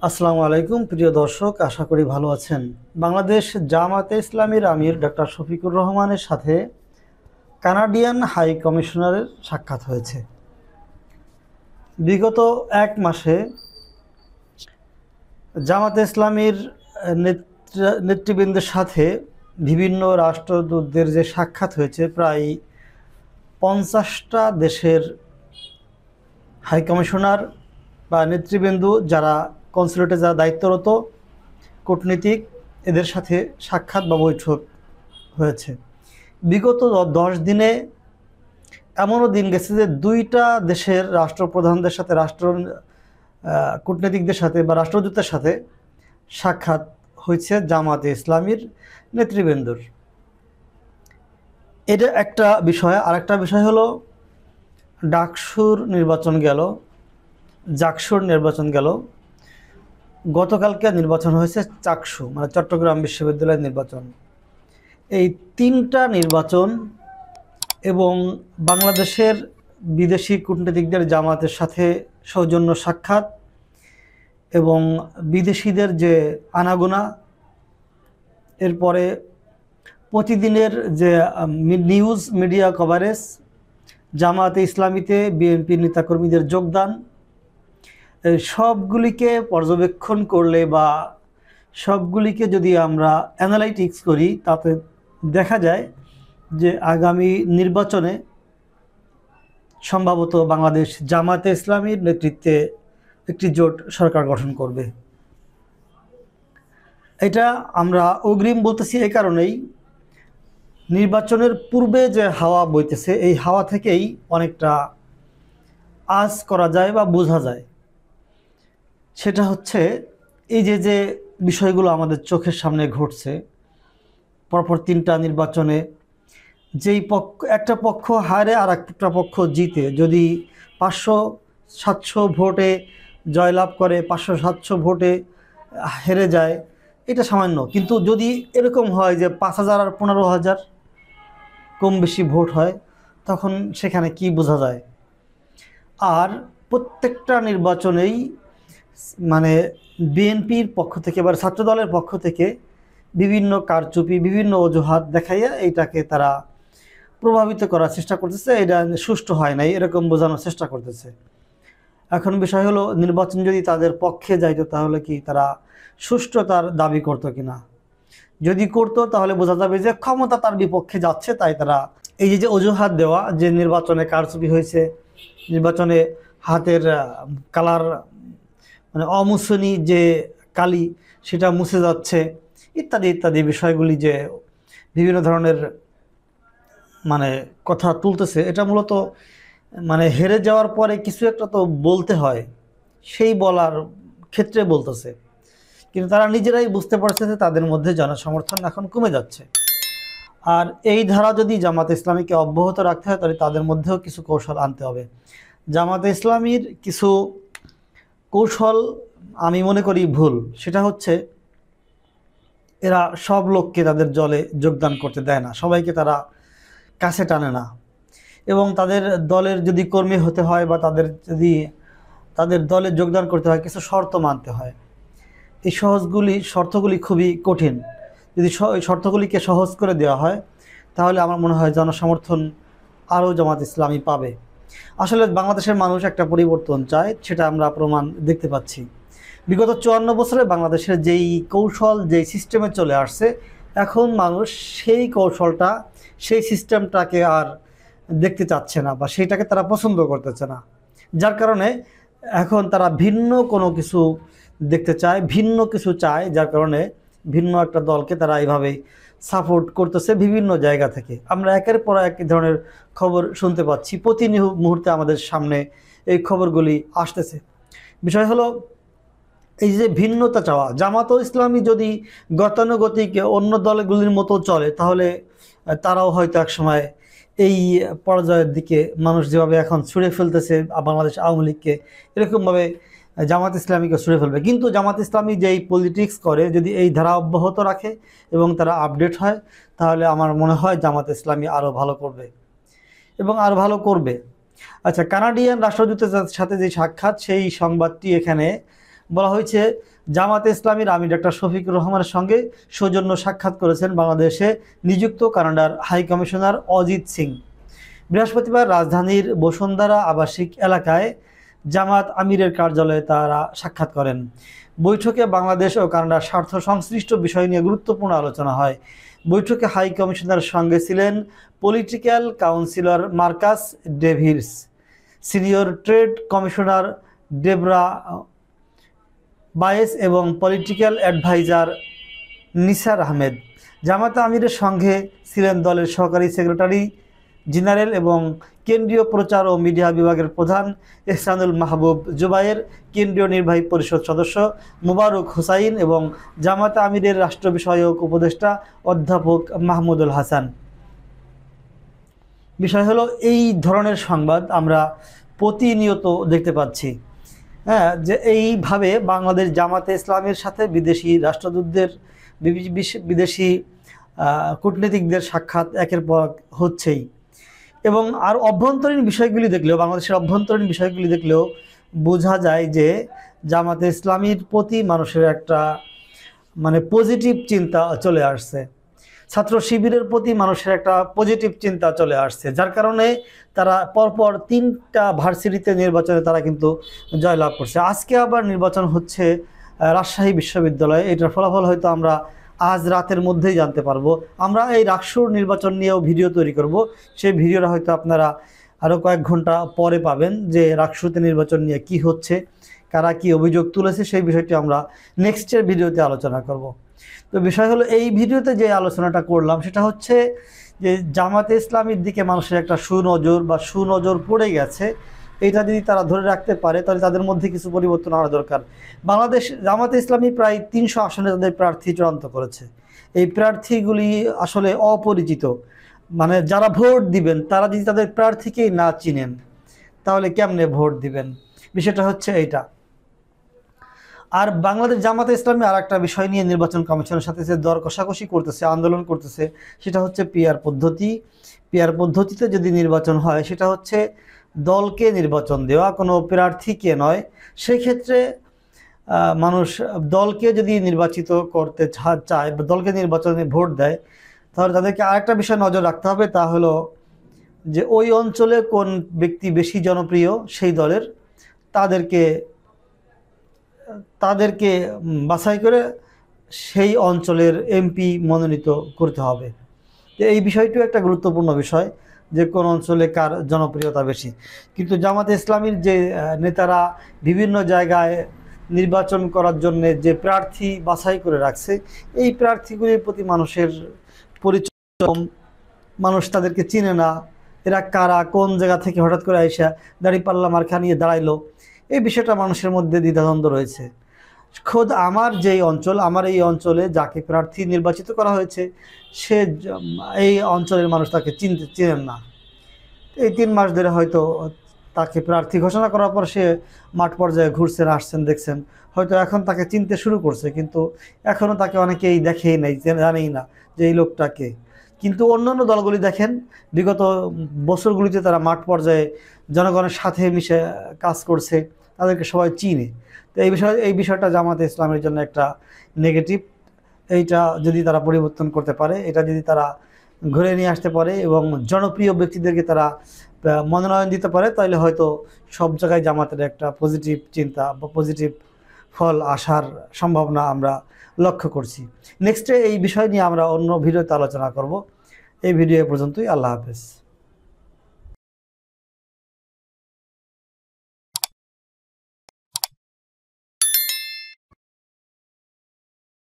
আসসালামু আলাইকুম প্রিয় দর্শক, আশা করি ভালো আছেন। বাংলাদেশ জামায়াতে ইসলামীর আমির ডক্টর শফিকুর রহমানের সাথে কানাডিয়ান হাই কমিশনারের সাক্ষাৎ হয়েছে। বিগত এক মাসে জামায়াতে ইসলামীর নেতৃবৃন্দের সাথে বিভিন্ন রাষ্ট্রদূতদের যে সাক্ষাৎ হয়েছে, প্রায় 50টা দেশের হাই কমিশনার বা নেতৃবৃন্দ যারা কনসুলেটে যারা দায়িত্বরত কূটনীতিক, এদের সাথে সাক্ষাৎ বা বৈঠক হয়েছে। বিগত 10 দিনে এমনও দিন গেছে যে 2টা দেশের রাষ্ট্রপ্রধানদের সাথে কূটনীতিকদের সাথে বা রাষ্ট্রদূতের সাথে সাক্ষাৎ হয়েছে জামায়াতে ইসলামীর নেতৃবৃন্দর। এটা একটা বিষয়। আরেকটা বিষয় হলো ডাকসুর নির্বাচন গেল, জাকসুর নির্বাচন গেল, গতকালকে নির্বাচন হয়েছে চাকসু মানে চট্টগ্রাম বিশ্ববিদ্যালয়ের নির্বাচন। এই 3টা নির্বাচন এবং বাংলাদেশের বিদেশি কূটনীতিকদের জামায়াতের সাথে সৌজন্য সাক্ষাৎ এবং বিদেশিদের যে আনাগোনা, এরপরে প্রতিদিনের যে নিউজ মিডিয়া কভারেজ, জামায়াতে ইসলামীতে বিএনপি নেতাকর্মীদের যোগদান, সবগুলিকে পর্যবেক্ষণ করলে বা সবগুলিকে যদি আমরা অ্যানালাইটিক্স করি, তাতে দেখা যায় যে আগামী নির্বাচনে সম্ভবত বাংলাদেশ জামায়াতে ইসলামীর নেতৃত্বে একটি জোট সরকার গঠন করবে। এটা আমরা অগ্রিম বলতেছি এই কারণেই, নির্বাচনের পূর্বে যে হাওয়া বইতেছে, এই হাওয়া থেকেই অনেকটা আঁচ করা যায় বা বোঝা যায়। সেটা হচ্ছে এই যে বিষয়গুলো আমাদের চোখের সামনে ঘটছে, পরপর 3টা নির্বাচনে যেই একটা পক্ষ হারে আর একটা পক্ষ জিতে, যদি 500-700 ভোটে জয়লাভ করে, 500-700 ভোটে হেরে যায়, এটা সামান্য। কিন্তু যদি এরকম হয় যে 5000 আর 15000 কম বেশি ভোট হয়, তখন সেখানে কি বোঝা যায়। আর প্রত্যেকটা নির্বাচনেই মানে বিএনপির পক্ষ থেকে বা ছাত্রদলের পক্ষ থেকে বিভিন্ন কারচুপি, বিভিন্ন অজুহাত দেখাইয়া এইটাকে তারা প্রভাবিত করার চেষ্টা করতেছে, এটা সুষ্ঠু হয় নাই এরকম বোঝানোর চেষ্টা করতেছে। এখন বিষয় হলো, নির্বাচন যদি তাদের পক্ষে যাইতো তাহলে কি তারা সুষ্ঠুতার দাবি করতো কিনা। যদি করতো তাহলে বোঝা যাবে যে ক্ষমতা তার বিপক্ষে যাচ্ছে, তাই তারা এই যে অজুহাত দেওয়া যে নির্বাচনে কারচুপি হয়েছে, নির্বাচনে হাতের কালার মানে অমুসনি যে কালি সেটা মুছে যাচ্ছে, ইত্যাদি ইত্যাদি বিষয়গুলি যে বিভিন্ন ধরনের মানে কথা তুলতেছে, এটা মূলত মানে হেরে যাওয়ার পরে কিছু একটা তো বলতে হয়, সেই বলার ক্ষেত্রে বলতেছে। কিন্তু তারা নিজেরাই বুঝতে পারছে যে তাদের মধ্যে জনসমর্থন এখন কমে যাচ্ছে। আর এই ধারা যদি জামাতে ইসলামীকে অব্যাহত রাখতে হয়, তাহলে তাদের মধ্যেও কিছু কৌশল আনতে হবে। জামাতে ইসলামীর কিছু কৌশল আমি মনে করি ভুল। সেটা হচ্ছে, এরা সব লোককে তাদের দলে যোগদান করতে দেয় না, সবাইকে তারা কাছে টানে না। এবং তাদের দলের যদি কর্মী হতে হয় বা তাদের দলে যোগদান করতে হয়, কিছু শর্ত মানতে হয়। এই শর্তগুলি খুবই কঠিন। যদি এই শর্তগুলিকে সহজ করে দেওয়া হয়, তাহলে আমার মনে হয় জনসমর্থন আরও জামাত ইসলামী পাবে। আসলে বাংলাদেশের মানুষ একটা পরিবর্তন চায়, সেটা আমরা প্রমাণ দেখতে পাচ্ছি। বিগত 54 বছরে বাংলাদেশের যেই কৌশল, যেই সিস্টেমে চলে আসছে, এখন মানুষ সেই কৌশলটা, সেই সিস্টেমটাকে আর দেখতে চাচ্ছে না বা সেইটাকে তারা পছন্দ করতেছে না। যার কারণে এখন তারা ভিন্ন কোনো কিছু দেখতে চায়, ভিন্ন কিছু চায়, যার কারণে ভিন্ন একটা দলকে তারা এইভাবেই সাপোর্ট করতেছে বিভিন্ন জায়গা থেকে। আমরা একের পর এক ধরনের খবর শুনতে পাচ্ছি, প্রতি মুহূর্তে আমাদের সামনে এই খবরগুলি আসতেছে। বিষয় হলো, এই যে ভিন্নতা চাওয়া, জামাত ইসলামী যদি গতানুগতিক অন্য দলগুলির মতো চলে, তাহলে তারাও হয়তো একসময় এই পর্যায়ের দিকে মানুষ যেভাবে এখন ছুঁড়ে ফেলতেছে বাংলাদেশ আওয়ামী লীগকে, এরকমভাবে জামাত ইসলামীকে ছুঁড়ে ফেলবে। কিন্তু জামাত ইসলামী যেই পলিটিক্স করে, যদি এই ধারা অব্যাহত রাখে এবং তারা আপডেট হয়, তাহলে আমার মনে হয় জামাত ইসলামী আরও ভালো করবে এবং আরও ভালো করবে। আচ্ছা, কানাডিয়ান রাষ্ট্রদূতের সাথে যে সাক্ষাৎ, সেই সংবাদটি এখানে বলা হয়েছে জামাতে ইসলামীর আমির ডক্টর শফিকুর রহমানের সঙ্গে সৌজন্য সাক্ষাৎ করেছেন বাংলাদেশে নিযুক্ত কানাডার হাই কমিশনার অজিত সিং। বৃহস্পতিবার রাজধানীর বসুন্ধরা আবাসিক এলাকায় জামাত আমিরের কার্যালয়ে তারা সাক্ষাৎ করেন। বৈঠকে বাংলাদেশ ও কানাডার স্বার্থ সংশ্লিষ্ট বিষয় নিয়ে গুরুত্বপূর্ণ আলোচনা হয়। বৈঠকে হাই কমিশনারের সঙ্গে ছিলেন political councillor Marcus Davis, senior trade commissioner Debra Bayes এবং পলিটিক্যাল অ্যাডভাইজার নিসার আহমেদ। জামাত আমিরের সঙ্গে ছিলেন দলের সহকারী সেক্রেটারি জেনারেল এবং কেন্দ্রীয় প্রচার ও মিডিয়া বিভাগের প্রধান এহসানুল মাহবুব জুবায়ের, কেন্দ্রীয় নির্বাহী পরিষদ সদস্য মুবারক হুসাইন এবং জামাত আমিরের রাষ্ট্র বিষয়ক উপদেষ্টা অধ্যাপক মাহমুদুল হাসান। বিষয় হলো, এই ধরনের সংবাদ আমরা প্রতিনিয়ত দেখতে পাচ্ছি, যে এইভাবে বাংলাদেশ জামাতে ইসলামের সাথে বিদেশি রাষ্ট্রদূতদের, বিদেশি কূটনীতিকদের সাক্ষাৎ একের পর হচ্ছেই। এবং আর অভ্যন্তরীণ বিষয়গুলি দেখলেও, বাংলাদেশের অভ্যন্তরীণ বিষয়গুলি দেখলেও বোঝা যায় যে জামাতে ইসলামীর প্রতি মানুষের একটা পজিটিভ চিন্তা চলে আসছে, ছাত্র শিবিরের প্রতি মানুষের একটা পজিটিভ চিন্তা চলে আসছে, যার কারণে তারা পরপর 3টা ভার্সিটিতে নির্বাচনে তারা কিন্তু জয়লাভ করছে। আজকে আবার নির্বাচন হচ্ছে রাজশাহী বিশ্ববিদ্যালয়ে। এটার ফলাফল হয়তো আমরা আজ রাতের মধ্যেই জানতে পারবো। আমরা এই রাকসুর নির্বাচন নিয়েও ভিডিও তৈরি করব, সেই ভিডিওটা হয়তো আপনারা আরও কয়েক ঘন্টা পরে পাবেন, যে রাকসুতে নির্বাচন নিয়ে কি হচ্ছে, কারা কি অভিযোগ তুলেছে, সেই বিষয়টি আমরা নেক্সটের ভিডিওতে আলোচনা করব। তো বিষয় হলো, এই ভিডিওতে যে আলোচনাটা করলাম সেটা হচ্ছে যে জামাতে ইসলামীর দিকে মানুষের একটা সুনজর পড়ে গেছে। এটা যদি তারা ধরে রাখতে পারে তাহলে তাদের মধ্যে কিছু পরিবর্তন আনা দরকার। বাংলাদেশ জামাতে ইসলামী প্রায় 300 আসনে তাদের প্রার্থী চূড়ান্ত করেছে। এই প্রার্থীগুলি আসলে অপরিচিত, যারা ভোট দিবেন তারা যদি তাদের প্রার্থীকেই না চিনেন তাহলে কেমনে ভোট দিবেন, বিষয়টা হচ্ছে এইটা। আর বাংলাদেশ জামাতে ইসলামী আর একটা বিষয় নিয়ে নির্বাচন কমিশনের সাথে যে দর কষাকষি করতেছে, আন্দোলন করতেছে, সেটা হচ্ছে পিআর পদ্ধতি। পিআর পদ্ধতিতে যদি নির্বাচন হয় সেটা হচ্ছে দলকে নির্বাচন দেওয়া, কোনো প্রার্থীকে নয়। সেক্ষেত্রে মানুষ দলকে যদি নির্বাচিত করতে চায় বা দলকে নির্বাচনে ভোট দেয়, তাহলে তাদেরকে আরেকটা বিষয় নজর রাখতে হবে, তা হলো যে ওই অঞ্চলে কোন ব্যক্তি বেশি জনপ্রিয় সেই দলের, তাদেরকে বাছাই করে সেই অঞ্চলের এমপি মনোনীত করতে হবে। এই বিষয়টিও একটা গুরুত্বপূর্ণ বিষয়, যে কোন অঞ্চলে কার জনপ্রিয়তা বেশি। কিন্তু জামাতে ইসলামীর যে নেতারা বিভিন্ন জায়গায় নির্বাচন করার জন্য যে প্রার্থী বাছাই করে রাখছে, এই প্রার্থীগুলির প্রতি মানুষের পরিচয়, মানুষ তাদেরকে চিনে না, এরা কারা, কোন জায়গা থেকে হঠাৎ করে আইসা দাঁড়িপাল্লা মার্কা নিয়ে দাঁড়াইলো, এই বিষয়টা মানুষের মধ্যে দ্বিধাদ্বন্দ্ব রয়েছে। খোদ আমার এই অঞ্চলে যাকে প্রার্থী নির্বাচিত করা হয়েছে, সে এই অঞ্চলের মানুষ তাকে চিনেন না। এই 3 মাস ধরে হয়তো তাকে প্রার্থী ঘোষণা করার পর সে মাঠ পর্যায়ে ঘুরছেন, আসছেন, দেখছেন, হয়তো এখন তাকে চিনতে শুরু করছে, কিন্তু এখনও তাকে অনেকেই দেখেই নাই, জানেই না যে এই লোকটাকে। কিন্তু অন্যান্য দলগুলি দেখেন, বিগত বছরগুলিতে তারা মাঠ পর্যায়ে জনগণের সাথে মিশে কাজ করছে, তাদেরকে সবাই চিনে। তো এই বিষয়টা জামাতে ইসলামের জন্য একটা নেগেটিভ। এইটা যদি তারা পরিবর্তন করতে পারে, এটা যদি তারা ঘুরে নিয়ে আসতে পারে এবং জনপ্রিয় ব্যক্তিদেরকে তারা মনোনয়ন দিতে পারে, তাহলে হয়তো সব জায়গায় জামাতের একটা পজিটিভ চিন্তা বা পজিটিভ ফল আসার সম্ভাবনা আমরা লক্ষ্য করছি। নেক্সটে এই বিষয় নিয়ে আমরা অন্য ভিডিওতে আলোচনা করব। এই ভিডিও পর্যন্তই। আল্লাহ হাফেজ।